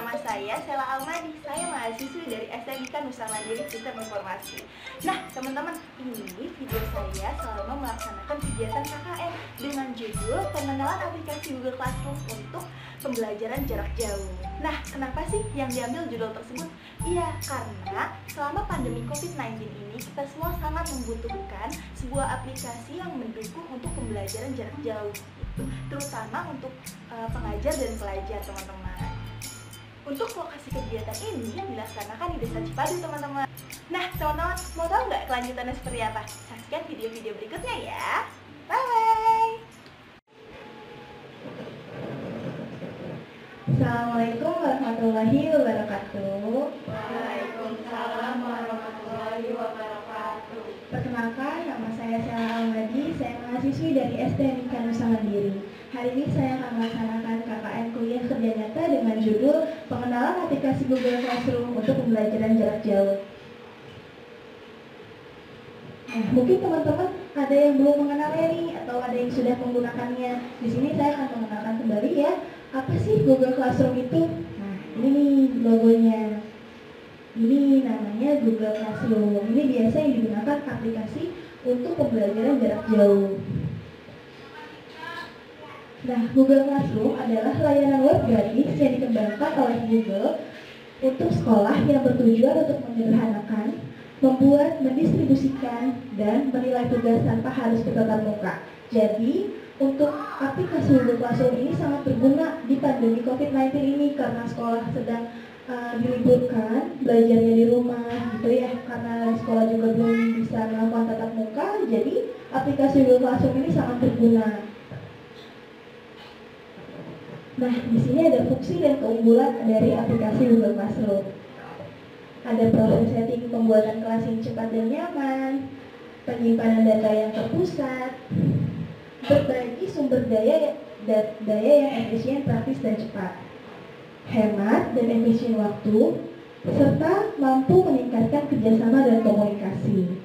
nama saya Sela Almadi. Saya mahasiswi dari SMIK Nusa Mandiri Sistem Informasi. Nah, teman-teman, ini video saya selama melaksanakan kegiatan KKN dengan judul pengenalan aplikasi Google Classroom untuk pembelajaran jarak jauh. Nah, kenapa sih yang diambil judul tersebut? Iya, karena selama pandemi COVID-19 ini kita semua sangat membutuhkan sebuah aplikasi yang mendukung untuk pembelajaran jarak jauh, terutama untuk pengajar dan pelajar, teman-teman. Untuk lokasi kegiatan ini dilaksanakan di Desa Cipadu, teman-teman. Nah, teman-teman, mau tahu nggak kelanjutannya seperti apa? Saksikan video-video berikutnya ya. Bye-bye. Assalamualaikum warahmatullahi wabarakatuh. Waalaikumsalam warahmatullahi wabarakatuh. Perkenalkan, nama saya Sela Almadi. Saya mahasiswi dari STMIK Nusa Mandiri. Hari ini saya akan melaksanakan KKN kuliah kerja nyata dengan judul pengenalan aplikasi Google Classroom untuk pembelajaran jarak jauh. Nah, mungkin teman-teman ada yang belum mengenalnya nih, atau ada yang sudah menggunakannya. Di sini saya akan mengenalkan kembali ya. Apa sih Google Classroom itu? Nah, ini nih logonya. Ini namanya Google Classroom. Ini biasa yang digunakan aplikasi untuk pembelajaran jarak jauh. Nah, Google Classroom adalah layanan web gratis yang dikembangkan oleh Google untuk sekolah yang bertujuan untuk menyederhanakan, membuat, mendistribusikan, dan menilai tugas tanpa harus bertatap muka. Jadi, untuk aplikasi Google Classroom ini sangat berguna di pandemi COVID-19 ini karena sekolah sedang diliburkan, belajarnya di rumah gitu ya, karena sekolah juga belum bisa melakukan tatap muka. Jadi, aplikasi Google Classroom ini sangat berguna. Nah, di sini ada fungsi dan keunggulan dari aplikasi Google Classroom. Ada proses setting pembuatan kelas yang cepat dan nyaman, penyimpanan data yang terpusat, berbagi sumber daya yang efisien, praktis, dan cepat, hemat dan efisien waktu, serta mampu meningkatkan kerjasama dan komunikasi.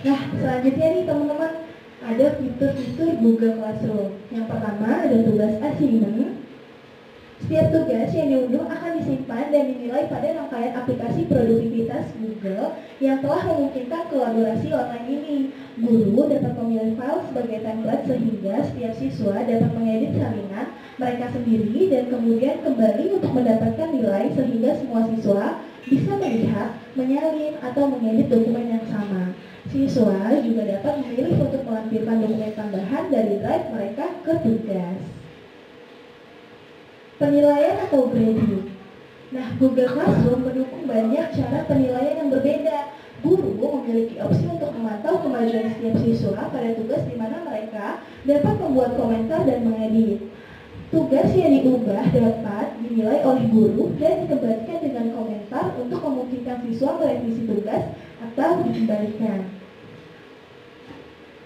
Nah, selanjutnya nih teman-teman, ada fitur-fitur Google Classroom. Yang pertama ada tugas assignment. Setiap tugas yang diunduh akan disimpan dan dinilai pada rangkaian aplikasi produktivitas Google yang telah memungkinkan kolaborasi online ini. Guru dapat memilih file sebagai template sehingga setiap siswa dapat mengedit salinan mereka sendiri dan kemudian kembali untuk mendapatkan nilai sehingga semua siswa bisa melihat, menyalin, atau mengedit dokumen yang sama. Siswa juga dapat memilih untuk melampirkan dokumen tambahan dari drive mereka ke tugas. Penilaian atau grading. Nah, Google Classroom mendukung banyak cara penilaian yang berbeda. Guru memiliki opsi untuk memantau kemajuan setiap siswa pada tugas di mana mereka dapat membuat komentar dan mengedit. Tugas yang diubah dapat dinilai oleh guru dan dikembalikan dengan komentar untuk memungkinkan siswa merevisi tugas atau dikembalikan.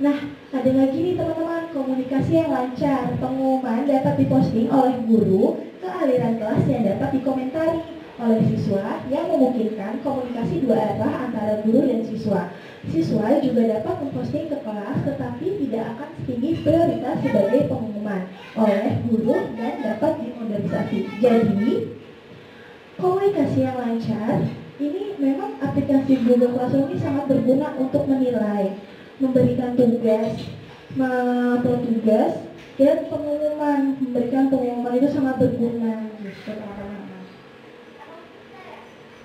Nah, ada lagi nih teman-teman, komunikasi yang lancar. Pengumuman dapat diposting oleh guru ke aliran kelas yang dapat dikomentari oleh siswa yang memungkinkan komunikasi dua arah antara guru dan siswa. Siswa juga dapat memposting ke kelas tetapi tidak akan setinggi prioritas sebagai pengumuman oleh guru dan dapat dimodernisasi. Jadi, komunikasi yang lancar, ini memang aplikasi Google Classroom ini sangat berguna untuk menilai, memberikan tugas, mengupload tugas, dan pengumuman. Memberikan pengumuman itu sangat berguna gitu, teman-teman.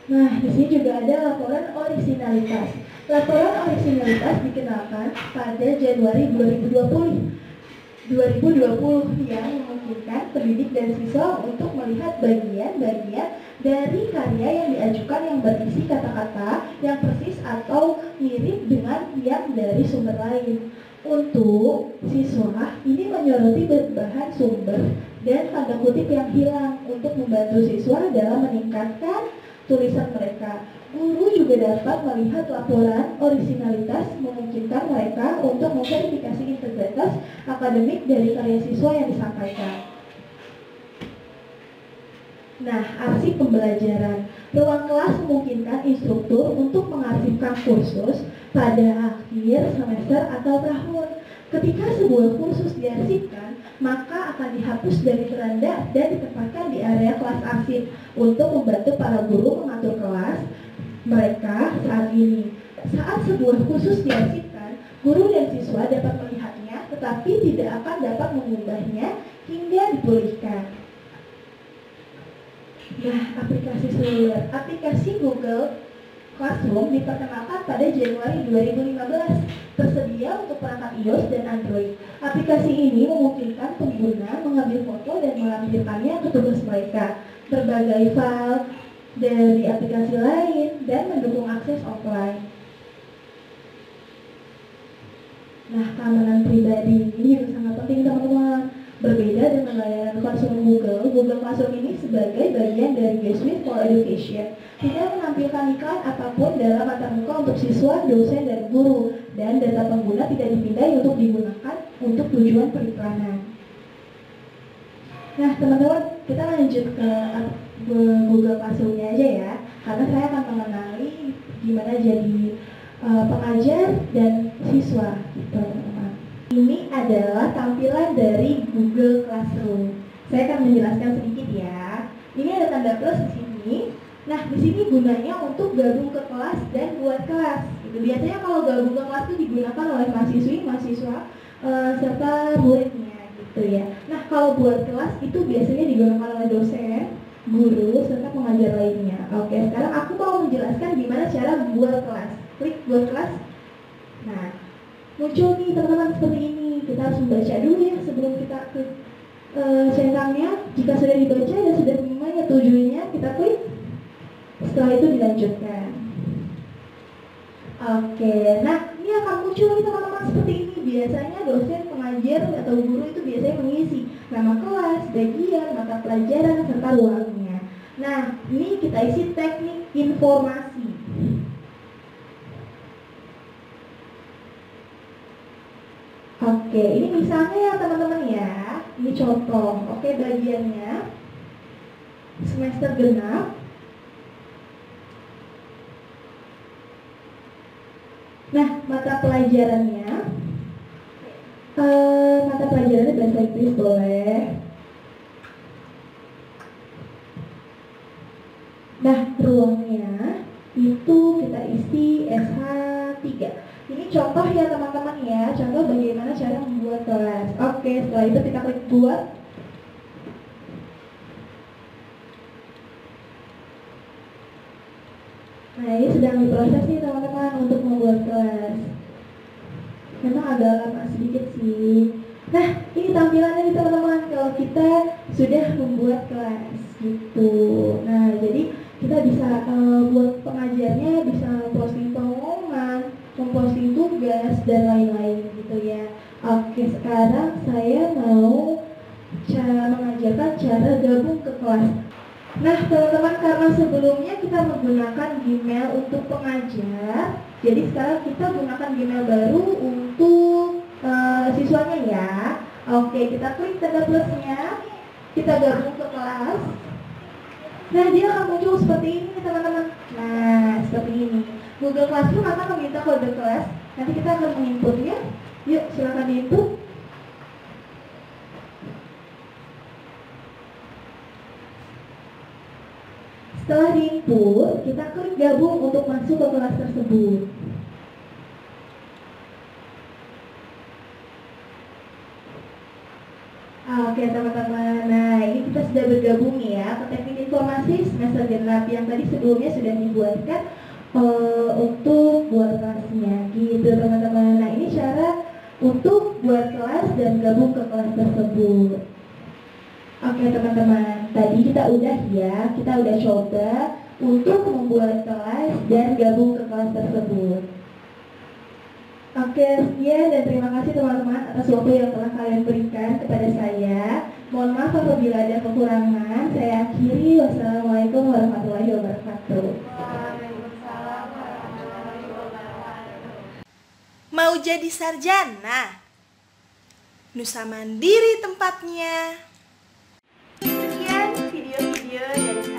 Nah, di sini juga ada laporan originalitas. Laporan originalitas dikenalkan pada Januari 2020 yang memungkinkan pendidik dan siswa untuk melihat bagian-bagian dari karya yang diajukan yang berisi kata-kata yang persis atau mirip dengan yang dari sumber lain. Untuk siswa, ini menyoroti berbahan sumber dan tanda kutip yang hilang untuk membantu siswa dalam meningkatkan tulisan mereka. Guru juga dapat melihat laporan originalitas memungkinkan mereka untuk memverifikasi integritas akademik dari karya siswa yang disampaikan. Nah, arsip pembelajaran. Ruang kelas memungkinkan instruktur untuk mengarsipkan kursus pada akhir semester atau tahun. Ketika sebuah kursus diarsipkan, maka akan dihapus dari beranda dan ditempatkan di area kelas arsip untuk membantu para guru mengatur kelas mereka saat ini. Saat sebuah kursus diarsipkan, guru dan siswa dapat melihatnya, tetapi tidak akan dapat mengubahnya hingga dipulihkan. Nah, aplikasi seluler. Aplikasi Google Classroom diperkenalkan pada Januari 2015, tersedia untuk perangkat iOS dan Android. Aplikasi ini memungkinkan pengguna mengambil foto dan melampirkannya ke tugas mereka, berbagai file dari aplikasi lain, dan mendukung akses offline. Nah, keamanan pribadi ini juga sangat penting, teman-teman. Berbeda dengan layanan Classroom Google Classroom ini sebagai bagian dari G Suite for Education tidak menampilkan iklan apapun dalam mata muka untuk siswa, dosen, dan guru, dan data pengguna tidak dipindai untuk digunakan untuk tujuan periklanan. Nah, teman-teman, kita lanjut ke Google Classroom-nya aja ya, karena saya akan mengenali gimana jadi pengajar dan siswa, gitu, teman-teman. Ini adalah tampilan dari Google Classroom. Saya akan menjelaskan sedikit ya. Ini ada tanda plus di sini. Nah, di sini gunanya untuk gabung ke kelas dan buat kelas. Gitu. Biasanya kalau gabung ke kelas itu digunakan oleh mahasiswa serta muridnya, gitu ya. Nah, kalau buat kelas itu biasanya digunakan oleh dosen, guru, serta pengajar lainnya. Oke, sekarang aku mau menjelaskan gimana cara buat kelas. Klik buat kelas. Nah, muncul nih teman-teman seperti ini. Kita harus membaca dulu ya sebelum kita klik centangnya. Jika sudah dibaca dan sudah menyetujui, kita klik. Setelah itu dilanjutkan. Oke, nah ini akan muncul nih teman-teman seperti ini. Biasanya dosen, pengajar, atau guru itu biasanya mengisi nama kelas, bagian, mata pelajaran, serta ruangnya. Nah, ini kita isi teknik informasi. Oke, ini misalnya ya teman-teman ya. Ini contoh. Oke, bagiannya semester genap. Nah, mata pelajarannya bahasa Inggris boleh. Nah, ruangnya itu kita isi SH3. Ini contoh ya teman-teman ya, contoh bagaimana cara membuat kelas. Oke, setelah itu kita klik buat. Nah, ini sedang diproses nih teman-teman untuk membuat kelas. Memang agak lama sedikit sih. Nah, ini tampilannya nih teman-teman kalau kita sudah membuat kelas gitu. Nah, jadi kita bisa buat pengajarnya, bisa posting pengumuman, memposting tugas, dan lain-lain gitu ya. Oke, sekarang saya mau mengajarkan cara gabung ke kelas. Nah, teman-teman, karena sebelumnya kita menggunakan Gmail untuk pengajar, jadi sekarang kita gunakan Gmail baru untuk siswanya ya. Oke, kita klik tanda plusnya, kita gabung ke kelas. Nah, dia akan muncul seperti ini teman-teman. Nah, seperti ini. Google Classroom akan meminta kode kelas. Nanti kita akan menginputnya. Yuk, silakan diinput. Setelah diinput, kita klik gabung untuk masuk ke kelas tersebut. Oke teman-teman, nah ini kita sudah bergabung ya ke teknik informasi semester genap yang tadi sebelumnya sudah dibuatkan untuk buat kelasnya gitu teman-teman. Nah ini cara untuk buat kelas dan gabung ke kelas tersebut. Oke teman-teman, tadi kita udah coba untuk membuat kelas dan gabung ke kelas tersebut. Oke, sekian dan terima kasih teman-teman atas waktu yang telah kalian berikan kepada saya. Mohon maaf apabila ada kekurangan. Saya akhiri. Wassalamualaikum warahmatullahi wabarakatuh. Waalaikumsalam warahmatullahi wabarakatuh. Mau jadi sarjana? Nusa Mandiri tempatnya. Sekian video-video dari